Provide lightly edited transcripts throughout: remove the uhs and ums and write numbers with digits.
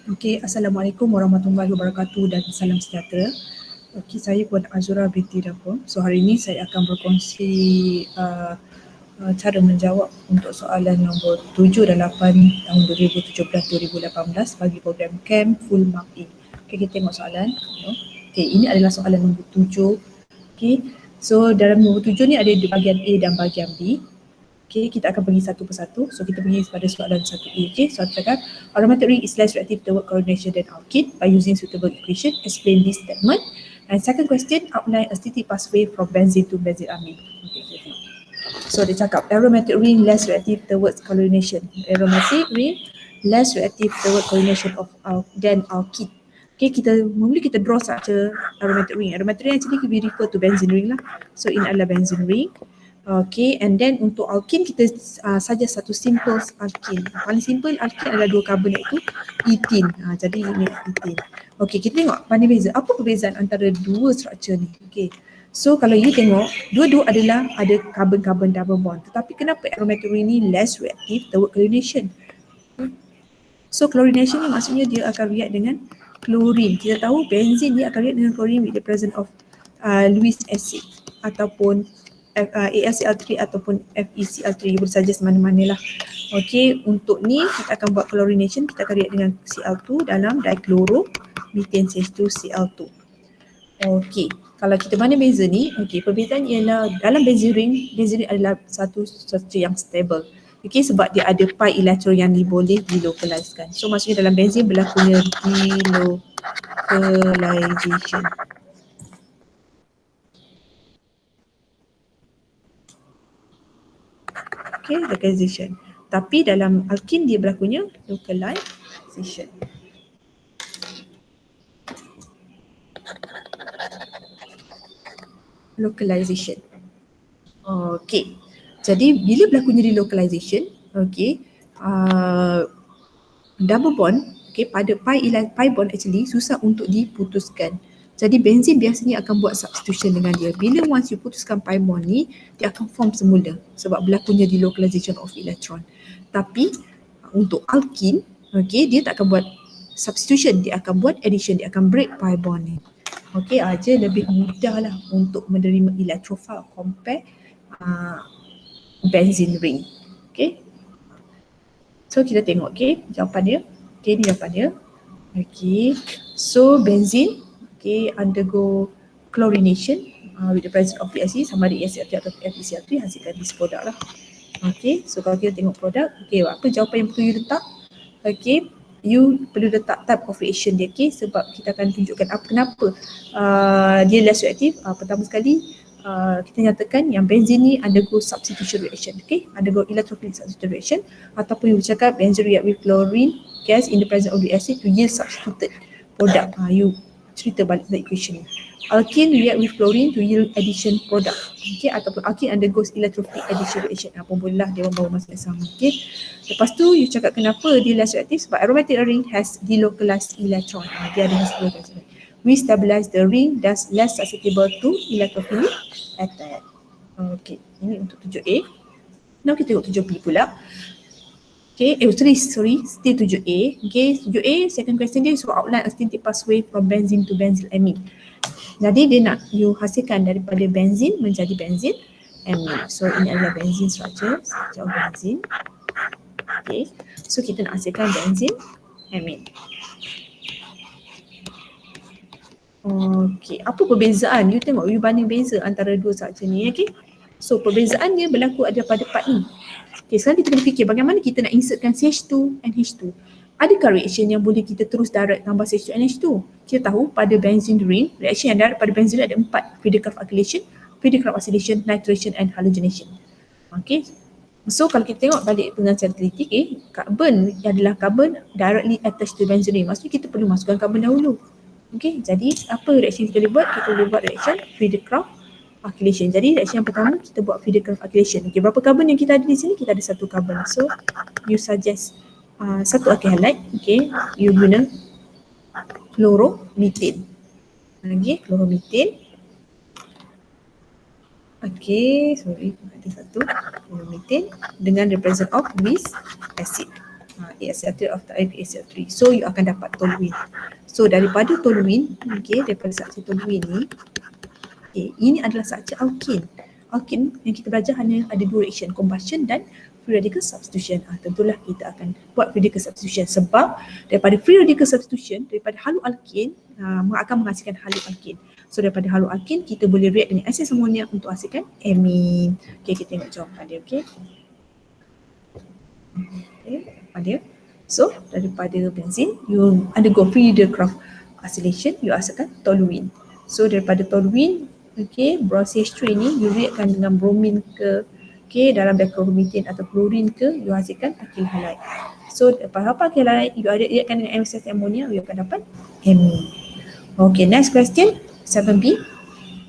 Okey, Assalamualaikum warahmatullahi wabarakatuh dan salam sejahtera. Okey, saya Puan Azura binti Dapur. So hari ini saya akan berkongsi cara menjawab untuk soalan nombor 7 dan 8 tahun 2017-2018 bagi program CAMP Full Mark A. Okey, kita tengok soalan. Okey, ini adalah soalan nombor 7. Okey, so dalam nombor 7 ni ada di bahagian A dan bahagian B. Okay, kita akan pergi satu persatu. So kita pergi pada soalan 1A. Okay, soalan cakap aromatic ring is less reactive toward coordination than alkene by using suitable equation. Explain this statement. And second question, outline a static pathway from benzene to benzylamine. Okay, jadi. So dia cakap aromatic ring less reactive towards coordination. Aromatic ring less reactive towards coordination of than alkene. Okay, normally kita draw structure aromatic ring. Aromatic ring actually we refer to benzene ring lah. So ini adalah benzene ring. Okay, and then untuk alkene kita saja satu simple alkene. Paling simple alkene adalah dua carbon iaitu ethene. Jadi ini ethene. Okay, kita tengok mana beza. Apa perbezaan antara dua struktur ni? Okay, so kalau you tengok dua-dua adalah ada carbon-carbon double bond. Tetapi kenapa aromatic ring ni less reactive toward chlorination? So chlorination ni maksudnya dia akan react dengan klorin. Kita tahu benzene ni akan react dengan klorin with the presence of Lewis acid ataupun AlCl3 ataupun FeCl3, boleh saja semana-mana lah. Okey, untuk ni kita akan buat chlorination, kita akan react dengan Cl2 dalam dichloromethane CH2Cl2. Okey, kalau kita mana beza ni, okey, perbezaan ialah dalam benzene ring adalah satu yang stable. Okey, sebab dia ada pi elektron yang boleh dilokaliskan. So maksudnya dalam benzene berlakunya delocalization. Okay, localization. Tapi dalam alkene dia berlakunya localization. Localization. Okay. Jadi bila berlakunya delocalization, okay, double bond, okay, pada pi bond actually susah untuk diputuskan. Jadi benzene biasanya akan buat substitution dengan dia. Bila once you putuskan pi bond ni, dia akan form semula sebab berlakunya delocalization of electron. Tapi untuk alkene, okay, dia tak akan buat substitution, dia akan buat addition, dia akan break pi bond ni. Okay, aja lebih mudah lah untuk menerima electrophile compare benzene ring. Okay, so kita tengok, okay, jawapan dia. Okay, ni jawapan dia. Okay, so benzene, okay, undergo chlorination with the presence of VSC sama ada ESCl3 atau FeCl3, hasilkan this product lah. Okay, so kalau kita tengok produk, okay, apa jawapan yang perlu you letak? Okay, you perlu letak type of reaction dia, okay, sebab kita akan tunjukkan kenapa dia less reactive. Pertama sekali, kita nyatakan yang benzene ni undergo substitution reaction, okay, undergo electrophilic substitution reaction, ataupun you cakap benzene react with chlorine gas in the presence of the acid to yield substituted product. You cerita balik the equation ni. Alkene react with chlorine to yield addition product, okay, ataupun alkene undergoes electrophilic addition reaction. Pun boleh lah, dia bawa masa yang sama, okay. Lepas tu you cakap kenapa dia less reactive, sebab aromatic ring has delocalized electron. Dia ada delocalized. We stabilize the ring, thus less susceptible to electrophilic attack. Okay, ini untuk 7A. Now kita tengok 7B pula. Okay, sorry, still 7A. Okay, 7A, second question dia, so outline a static pathway from benzene to benzylamine. Jadi dia nak you hasilkan daripada benzene menjadi benzene amine. So ini adalah benzene structure of benzene. Okay, so kita nak hasilkan benzene amine. Okay, apa perbezaan? You tengok, you banding beza antara dua structure ni, okay. So perbezaan dia berlaku ada pada part ni. Okay, sekarang kita kena fikir bagaimana kita nak insertkan CH2 and H2. Adakah reaction yang boleh kita terus direct tambah CH2 and H2? Kita tahu pada benzene ring, reaction yang direct pada benzene ada 4. Friedel-Crafts acylation, Friedel-Crafts oxidation, nitration and halogenation. Okay, so kalau kita tengok balik dengan secara teliti, carbon adalah carbon directly attached to benzene ring. Maksudnya kita perlu masukkan carbon dahulu. Okay, jadi apa reaction kita boleh buat? Kita boleh buat reaction Friedel-Crafts acylation. Jadi reaction yang pertama kita buat Friedel-Crafts acylation. Okay, berapa carbon yang kita ada di sini? Kita ada 1 carbon. So you suggest satu alkyl halide, okay, you guna chloromethane. Okay, chloromethane. Okay, sorry, ada satu chloromethane dengan the presence of Lewis acid. ACl3 of type ACl3. So you akan dapat toluene. So daripada toluene, okay, daripada structure toluene ni, okay, ini adalah structure alkene. Alkene yang kita belajar hanya ada dua reaction, combustion dan free radical substitution. Tentulah kita akan buat free radical substitution sebab daripada free radical substitution, daripada haloalkane akan menghasilkan haloalkane. So daripada haloalkane kita boleh react dengan asis amonia untuk hasilkan amine. Okay, kita tengok jawapan dia. Okay, jawapan dia. So daripada benzene, you undergo free radical acylation, you hasilkan toluene. So daripada toluene, okay, BrCH3 ni you reactkan dengan bromine ke, okay, dalam dichloromethane atau chlorine ke, you hasilkan alkyl halide. So apa alkyl halide, you reactkan dengan asis amonia, you akan dapat amine. Okay, next question 7B.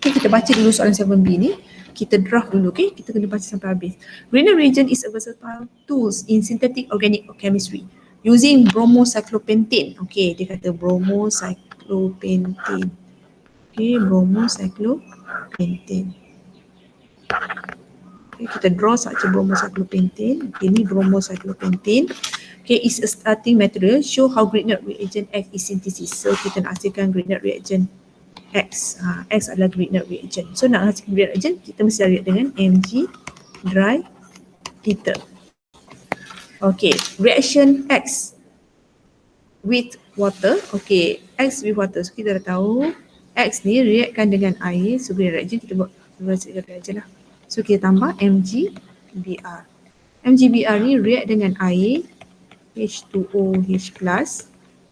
Okay, kita baca dulu soalan 7B ni. Kita draft dulu, okay? Kita kena baca sampai habis. Grignard reagent is a versatile tools in synthetic organic chemistry using bromocyclopentane. Okay, dia kata bromocyclopentane. Okay, bromocyclopentane. Okay, kita draw saja bromocyclopentane. Okay, ni bromocyclopentane. Okay, is a starting material. Show how Grignard reagent X is synthesis. So kita nak hasilkan Grignard reagent X. X adalah Grignard reagent. So nak hasilkan Grignard reagent, kita mesti react dengan Mg dry ether. Okay, reaction X with water. Okay, X with water. So kita dah tahu X ni reactkan dengan air. So Grignard reagent kita buat Grignard reagent lah. So kita tambah MgBr. MgBr ni react dengan air H2OH+.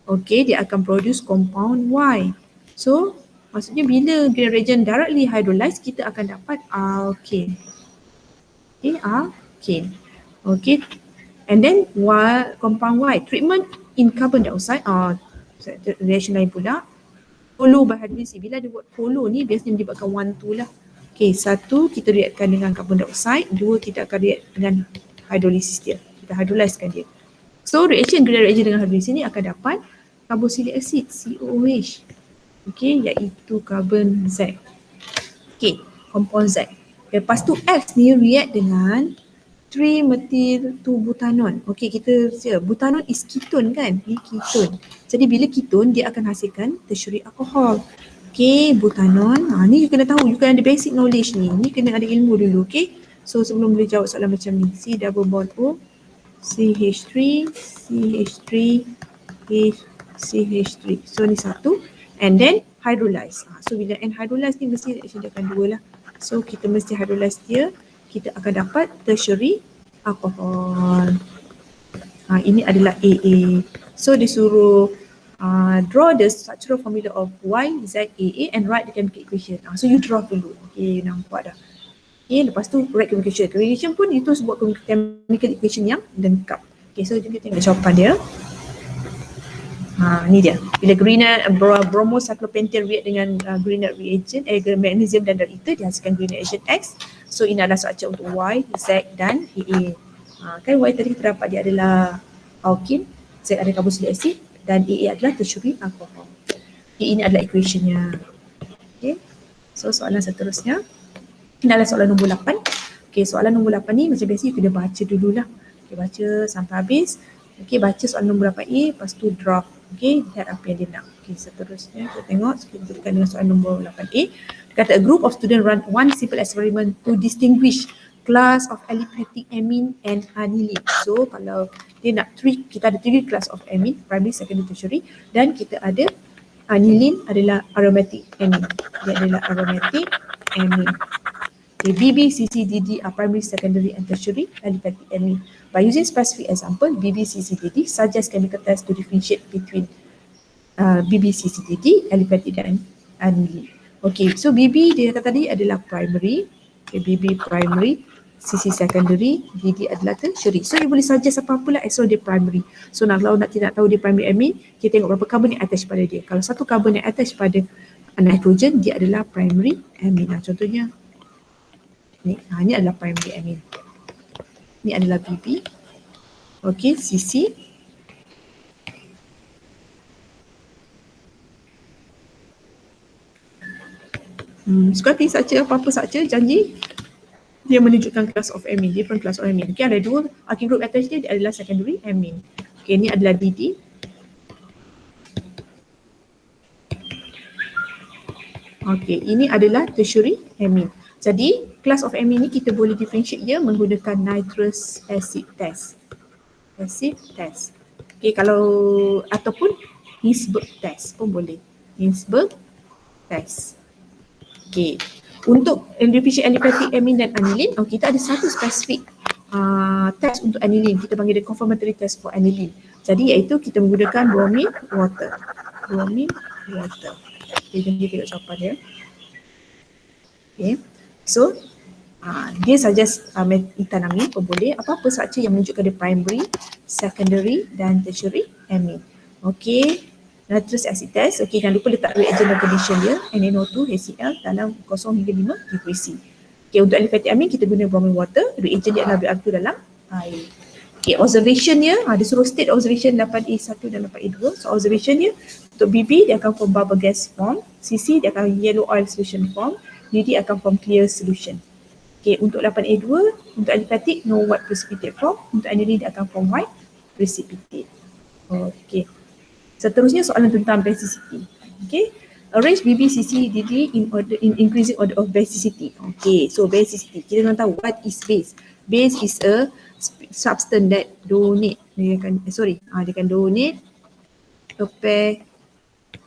Okay, dia akan produce compound Y. So maksudnya bila Grignard reagent directly hydrolyze, kita akan dapat alkane. Okay, alkane. Okay, and then compound Y, treatment in carbon dioxide, reaction lain pula, follow by hydrolysis. Bila dia buat follow ni, biasanya melibatkan 1, 2 lah. Okay, 1 kita reactkan dengan carbon dioxide, 2 kita akan react dengan hydrolysis dia. Kita hydrolysekan dia. So reaction Grignard reagent dengan hydrolysis ni akan dapat carboxylic acid, COOH. Okay, iaitu carbon Z. Okay, compound Z. Lepas tu X ni react dengan 3-methyl-2-butanon. Okay, kita butanon is ketone kan? Ni ketone. Jadi bila ketone, dia akan hasilkan tertiary alcohol. Okay, butanon. Ni you kena tahu, you kena ada basic knowledge ni. Ni kena ada ilmu dulu, okay? So sebelum boleh jawab soalan macam ni, C double bond O, CH3, CH3, CH3. So ni satu. And then hydrolyze. So bila N hydrolyze ni mesti reaction dia akan 2 lah. So kita mesti hydrolyze dia, kita akan dapat tertiary alcohol. Ini adalah AA. So disuruh draw the structural formula of YZAA and write the chemical equation. So you draw dulu. Okay, you nampak dah. Okay, lepas tu write chemical equation. Chemical equation pun itu sebuah chemical equation yang lengkap. Okay, so kita tengok jawapan dia. Ni dia. Bila Grignard bromocyclopentane react dengan Grignard reagent, magnesium dan ether, dihasilkan Grignard reagent X. So ini adalah structure untuk Y, Z dan AA. Kan Y tadi kita dapat dia adalah alkene, Z ada carboxylic acid dan AA adalah tertiary alcohol. Okay, ini adalah equationnya. Okay. So soalan seterusnya, ini adalah soalan nombor 8. Okay, soalan nombor 8 ni macam biasa you kena baca dululah. Okay, baca sampai habis. Okay, baca soalan nombor 8A, lepas tu draft. Okay, lihat apa yang dia nak. Okay, seterusnya kita tengok, kita teruskan dengan soalan nombor 8A. Dia kata a group of students run one simple experiment to distinguish class of aliphatic amine and aniline. So kalau dia nak kita ada 3 class of amine, primary, secondary, tertiary, dan kita ada aniline adalah aromatic amine. Dia adalah aromatic amine. Okay, BB, CC, DD are primary, secondary and tertiary aliphatic amine. By using specific example, BB, CC, DD, suggest chemical test to differentiate between BB, CC, DD, aliphatic dan aniline. Okay, so BB dia kata tadi adalah primary. Okay, BB primary, CC secondary, DD adalah tertiary. So you boleh suggest apa-apa lah as long dia primary. So kalau nak tidak tahu dia primary amine, kita tengok berapa carbon yang attach pada dia. Kalau satu carbon yang attach pada nitrogen, dia adalah primary amine. Contohnya ni, ini adalah primary amine. Ini adalah BB. Okey, CC. Suka hati saja, apa-apa saja, janji. dia menunjukkan class of amine, different class of amine. Okay, ada dua alkyl group attached dia adalah secondary amine. Okay, ini adalah DD. Okay, ini adalah tertiary amine. Jadi, class of amine ni kita boleh differentiate dia menggunakan nitrous acid test. Okay, kalau ataupun Hinsberg test pun boleh. Hinsberg test. Okay. Untuk differentiate aliphatic amine dan aniline, kita ada satu spesifik test untuk aniline. Kita panggil dia confirmatory test for aniline. Jadi iaitu kita menggunakan bromine water. Okay, jom kita tengok jawapan dia. Okay. So, dia suggest methylamine pun boleh. Apa-apa structure yang menunjukkan dia primary, secondary dan tertiary amine. Okay. Nitrous acid test, jangan lupa letak reagent dan condition dia, NaNO2 HCl dalam 0 hingga 5 degree C. Untuk aliphatic amine kita guna bromine water, reagent dia adalah Br2 dalam air. Observation dia, dia suruh state observation 8A1 dan 8A2. So observation dia, untuk BB dia akan form bubble gas form, CC dia akan yellow oil solution form, DD akan form clear solution. Untuk 8A2, untuk aliphatic no white precipitate form, untuk aniline dia akan form white precipitate. Seterusnya soalan tentang basicity. Arrange BB, CC, DD in increasing order of basicity. So basicity. Kita nak tahu what is base. Base is a substance that donate. Dia akan donate a pair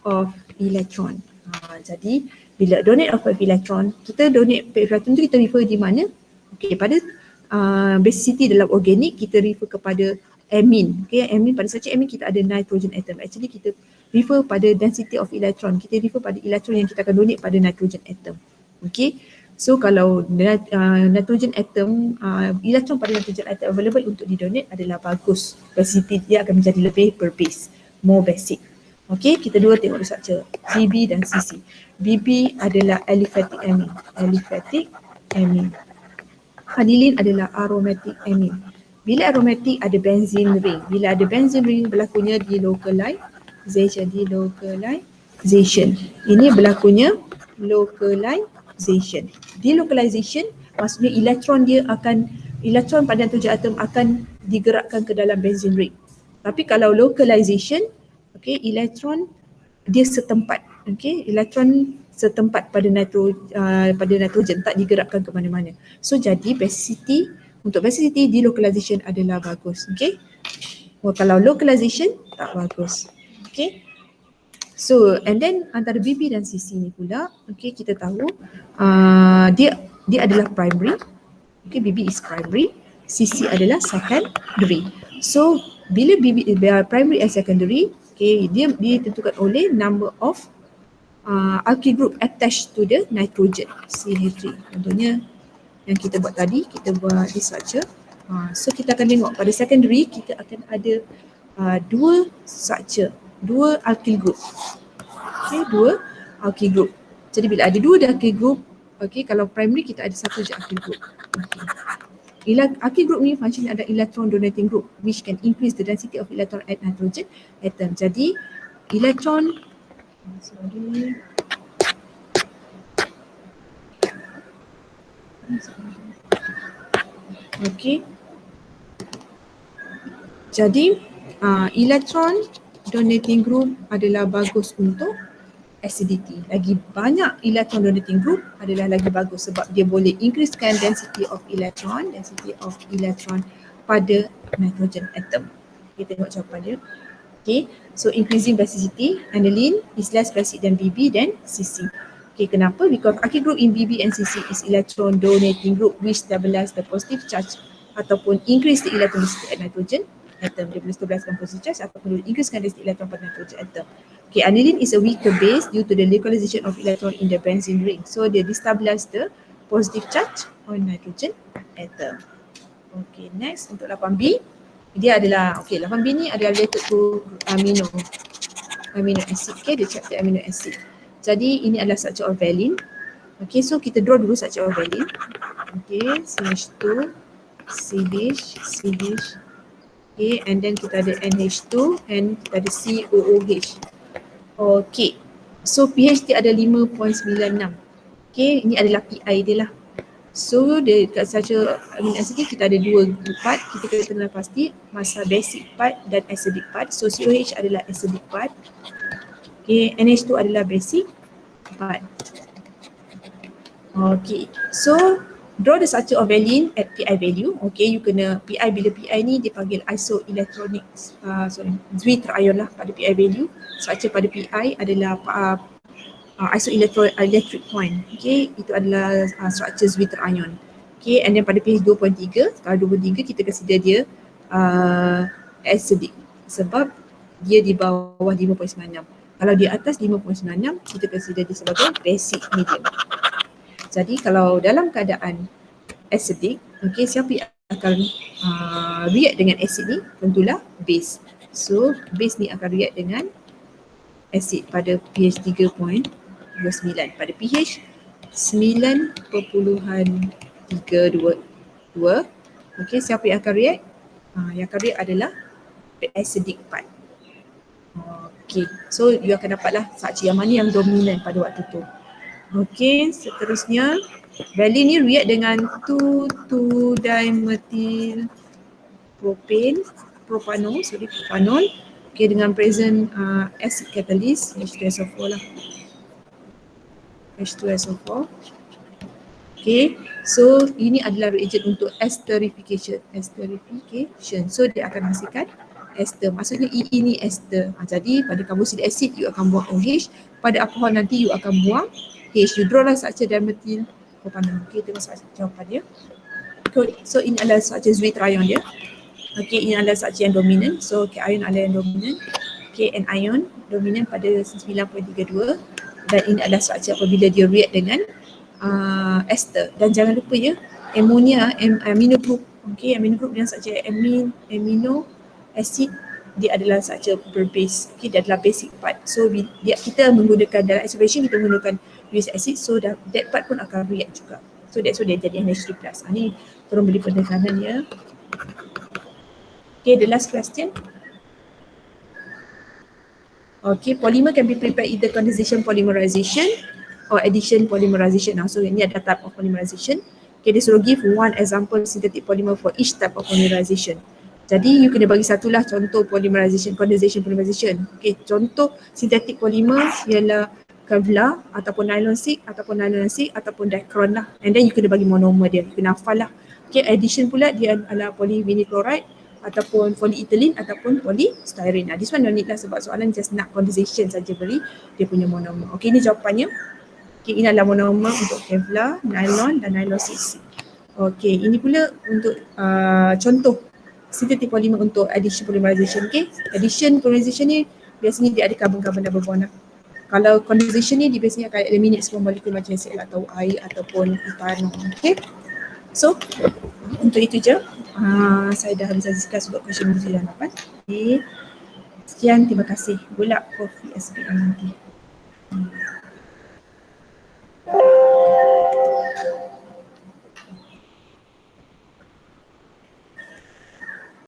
of electron. Jadi bila donate of electron, kita donate pair electron tu kita refer di mana? Pada basicity dalam organik kita refer kepada amine. Amine, pada structure amine kita ada nitrogen atom. Actually kita refer pada density of electron. Kita refer pada electron yang kita akan donate pada nitrogen atom. So kalau nitrogen atom, electron pada nitrogen atom available untuk didonate adalah bagus. Basicity dia akan menjadi lebih berbase, more basic. Kita dua tengok structure BB dan CC. BB adalah aliphatic amine. Aniline adalah aromatic amine. Bila aromatic ada benzene ring. Bila ada benzene ring berlakunya delocalization. Ini berlakunya localization. Delocalization maksudnya elektron pada nitrogen atom akan digerakkan ke dalam benzene ring. Tapi kalau localization, elektron dia setempat. Elektron setempat pada nitrogen, tak digerakkan ke mana-mana. So jadi untuk basicity delocalization adalah bagus. Kalau localization tak bagus. So and then antara BB dan CC ni pula, kita tahu dia adalah primary. BB is primary, CC adalah secondary. So bila BB primary and secondary, dia ditentukan oleh number of alkyl group attached to the nitrogen, CH3. Contohnya yang kita buat tadi, kita buat di structure. So kita akan tengok pada secondary kita akan ada dua structure, dua alkyl group. Dua alkyl group. Jadi bila ada dua alkyl group, kalau primary kita ada satu je alkyl group. Alkyl group ni function ada electron donating group which can increase the density of electron at nitrogen atom. Jadi electron jadi electron donating group adalah bagus untuk acidity. Lagi banyak electron donating group adalah lagi bagus sebab dia boleh increasekan density of electron pada nitrogen atom. Kita tengok jawapan dia. So increasing basicity, aniline is less basic than BB dan CC. Kenapa? Because alkyl group in BB and CC is electron donating group which stabilize the positive charge ataupun increase the electron density at nitrogen atom. Dia boleh stabilizekan positive charge ataupun increasekan density electron pada nitrogen atom. Aniline is a weaker base due to the localization of electron in the benzene ring. So they destabilize the positive charge on nitrogen atom. Next untuk 8B, dia adalah 8B ni adalah related to amino acid. Dia chapter amino acid. Jadi ini adalah structure of valine. So kita draw dulu structure of valine. CH2, CH. And then kita ada NH2 and kita ada COOH. So pH dia ada 5.96. Ini adalah PI dia lah. So dekat saja amino acid kita ada dua part, kita kena kenal pasti masa basic part dan acidic part. So COH adalah acidic part. Okay, NH2 adalah basic part. Okay, so draw the structure of valine at PI value. Okay, you kena PI, bila PI ni dipanggil isoelectronic, zwitterion lah pada PI value. Structure pada PI adalah isoelectric point. Okay, itu adalah structure zwitterion. Okay, and then pada pH 2.3, kalau 2.3 kita consider dia acidic sebab dia di bawah 5.96. Kalau di atas 5.96 kita consider dia sebagai basic medium. Jadi kalau dalam keadaan acidic, okay, siapa yang akan react dengan acid ni? Tentulah base. So base ni akan react dengan acid pada pH 3.29. Pada pH 9.32, okay, siapa yang akan react? Yang akan react adalah acidic part. Okay, so you akan dapatlah structure yang mana yang dominan pada waktu tu. Okay, seterusnya valine ni react dengan 2,2-dimethyl propanol, okay, dengan present acid catalyst H2SO4 lah. H2SO4. Okay, so ini adalah reagent untuk esterification. So dia akan hasilkan ester. Maksudnya E ni ester. Jadi pada carboxylic acid you akan buang OH, pada alkohol nanti you akan buang H. You draw lah structure dimethyl propanol. Okay, tengok jawapan dia. So ini adalah structure zwitterion dia. Okay, ini adalah structure yang dominan. So K-ion adalah yang dominan. K-anion dominan pada 9.32 dan ini adalah structure apabila dia react dengan ester. Dan jangan lupa ya, ammonia, amino group. Okay, amino group yang structure amino acid, dia adalah structure berbase. Okay, dia adalah basic part. So kita menggunakan dalam isolation kita menggunakan uric acid, so that part pun akan react juga. So that's why dia jadi NH3+. Ni tolong beri penekanan ya. Okay, the last question. Okay, polymer can be prepared either condensation polymerization or addition polymerization. So ini ada type of polymerization. Okay, dia suruh give one example synthetic polymer for each type of polymerization. Jadi you kena bagi satulah contoh polymerization, condensation polymerization. Okay, contoh synthetic polymer ialah Kevlar ataupun nylon 6 ataupun Dacron lah. And then you kena bagi monomer dia, you kena hafal lah. Okay, addition pula dia adalah polyvinyl chloride ataupun polyethylene ataupun polystyrene. This one no need lah sebab soalan just nak condensation saja beri dia punya monomer. Okay, ini jawapannya. Okay, ini adalah monomer untuk Kevlar, nylon dan nylon 6. Okay, ini pula untuk contoh synthetic polymer untuk addition polymerization. Okay, addition polymerization ni biasanya dia ada karbon-karbon double bond lah. Kalau condensation ni dia biasanya akan eliminate semua molekul macam sel atau air ataupun etanol. Okay, so untuk itu je saya dah habis discuss buat question ujian 8. Okay, sekian, terima kasih. Good luck for SPM nanti.